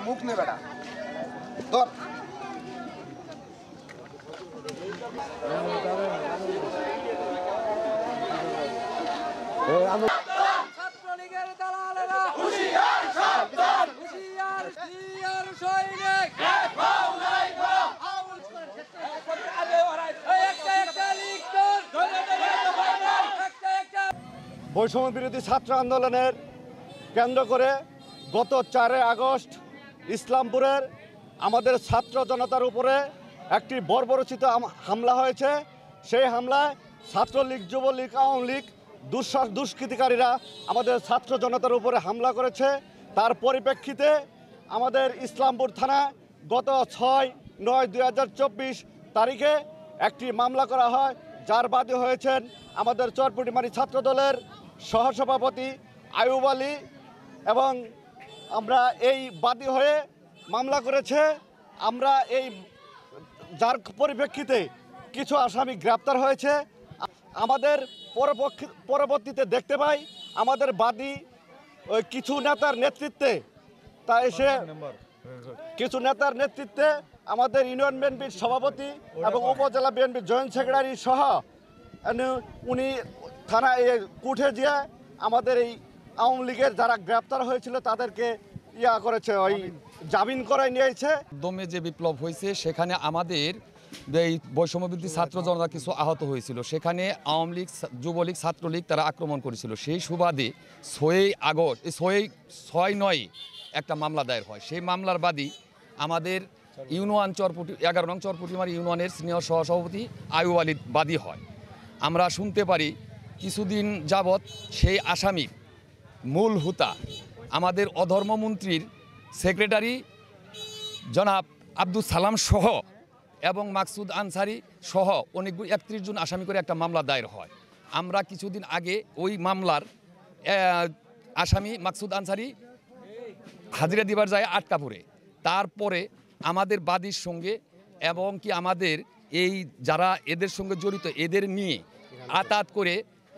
মুখ নে বেটা ধর ছাত্রলীগের দালালেরা হুঁশিয়ার সাবধান হুঁশিয়ার হুঁশিয়ার সৈনিক এক পাও নাই গো একটা লিখ কর বৈষম্য বিরোধী ছাত্র আন্দোলনের কেন্দ্র করে গত 4 আগস্ট ইসলামপুরের আমাদের ছাত্র জনতার উপরে একটি বর্বরচিত হামলা হয়েছে। সেই হামলায় ছাত্রলীগ, যুবলীগ, আওয়ামী লীগ দুষ্কৃতিকারীরা আমাদের ছাত্র জনতার উপরে হামলা করেছে। তার পরিপ্রেক্ষিতে আমাদের ইসলামপুর থানায় গত 6/9/2024 তারিখে একটি মামলা করা হয়, যার বাদী হয়েছেন আমাদের চরপুটিমারি ছাত্রদলের সহসভাপতি আয়ুব আলী, এবং আমরা এই বাদী হয়ে মামলা করেছে। আমরা এই যার পরিপ্রেক্ষিতে কিছু আসামি গ্রেপ্তার হয়েছে। আমাদের পরবর্তীতে দেখতে পাই আমাদের বাদী ওই কিছু নেতার নেতৃত্বে আমাদের ইউনিয়ন বিএনপির সভাপতি এবং উপজেলা বিএনপির জয়েন্ট সেক্রেটারি সহ উনি থানায় কোর্টে গিয়ে আমাদের এই আওয়ামী লীগের যারা গ্রেপ্তার হয়েছিল তাদেরকে করেছে, ওই জামিন করায় নিয়েছে। দমে যে বিপ্লব হয়েছে সেখানে আমাদের এই বৈষম্যবিরোধী ছাত্র জনতা কিছু আহত হয়েছিল। সেখানে আওয়ামী লীগ, যুবলীগ, ছাত্রলীগ তারা আক্রমণ করেছিল। সেই সুবাদে 6/9 একটা মামলা দায়ের হয়। সেই মামলার বাদী আমাদের ইউনিয়ন 11 নং চরপুটিমারি ইউনিয়নের সিনিয়র সহসভাপতি আয়ুব আলী বাদী হয়। আমরা শুনতে পারি কিছুদিন যাবৎ সেই আসামির মূল হুতা আমাদের অধর্মমন্ত্রীর সেক্রেটারি জনাব আব্দুল সালাম সহ এবং মাকসুদ আনসারি সহ অনেকগুলো 31 জন আসামি করে একটা মামলা দায়ের হয়। আমরা কিছুদিন আগে ওই মামলার আসামি মাকসুদ আনসারি হাজিরা দিবার যায় আটকাপুরে। তারপরে আমাদের বাদীর সঙ্গে এবং কি আমাদের এই যারা এদের সঙ্গে জড়িত এদের নিয়ে আতাত করে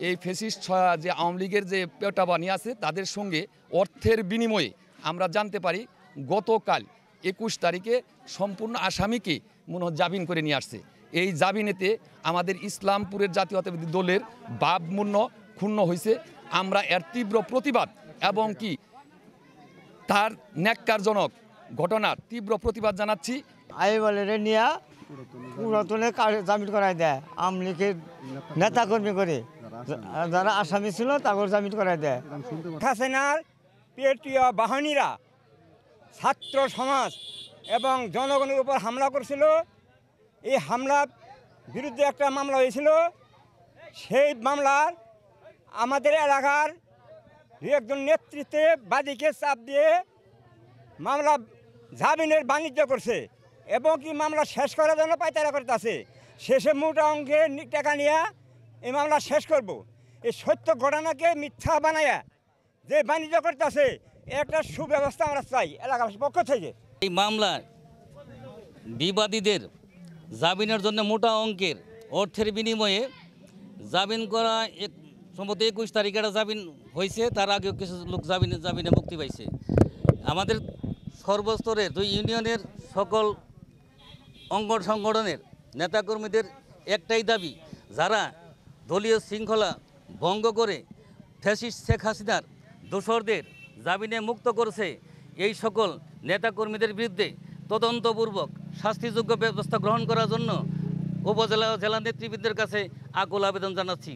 এই ফেসিস্ট যে আওয়ামী লীগের যে পেটাবানি আছে তাদের সঙ্গে অর্থের বিনিময়ে আমরা জানতে পারি গতকাল 21 তারিখে সম্পূর্ণ আসামিকে মনে হয় জামিন করে নিয়ে আসছে। এই জামিনেতে আমাদের ইসলামপুরের জাতীয়তাবাদী দলের ভাবমূল্য ক্ষুণ্ণ হয়েছে। আমরা এর তীব্র প্রতিবাদ এবং কি তার ন্যাক্কারজনক ঘটনার তীব্র প্রতিবাদ জানাচ্ছি। আয়ুব আলীরে নিয়ে পুরাতনে জামিন করাই দেয়, আওয়ামী লীগের নেতাকর্মী করে যারা আসামি ছিল তাদের জামিন করাই দেয়। হাসিনার পেটীয় বাহিনীরা ছাত্র সমাজ এবং জনগণের উপর হামলা করেছিল। এই হামলার বিরুদ্ধে একটা মামলা হয়েছিল। সেই মামলার আমাদের এলাকার একজন নেতৃত্বে বাদীকে চাপ দিয়ে মামলা জামিনের বাণিজ্য করছে এবং কি মামলা শেষ করার জন্য পায়তারা করতেছে। শেষে মোটা অঙ্কের টাকা নিয়ে এই মামলা শেষ করব। এই সত্য ঘটনাকে মিথ্যা বানায়া যে বাণিজ্য করতেছে একটা সুব্যবস্থা আমরা চাই এলাকাবাসীর পক্ষ থেকে। এই মামলায় বিবাদীদের জামিনের জন্য মোটা অঙ্কের অর্থের বিনিময়ে জামিন করা সম্ভবত 21 তারিখে একটা জামিন হয়েছে। তার আগেও কিছু লোক জামিনে মুক্তি পাইছে। আমাদের সর্বস্তরের 2 ইউনিয়নের সকল অঙ্গ সংগঠনের নেতাকর্মীদের একটাই দাবি, যারা দলীয় শৃঙ্খলা ভঙ্গ করে ফ্যাসিস্ট শেখ হাসিনার দোসরদের জামিনে মুক্ত করেছে, এই সকল নেতাকর্মীদের বিরুদ্ধে তদন্তপূর্বক শাস্তিযোগ্য ব্যবস্থা গ্রহণ করার জন্য উপজেলা ও জেলা নেতৃবৃন্দের কাছে আকুল আবেদন জানাচ্ছি।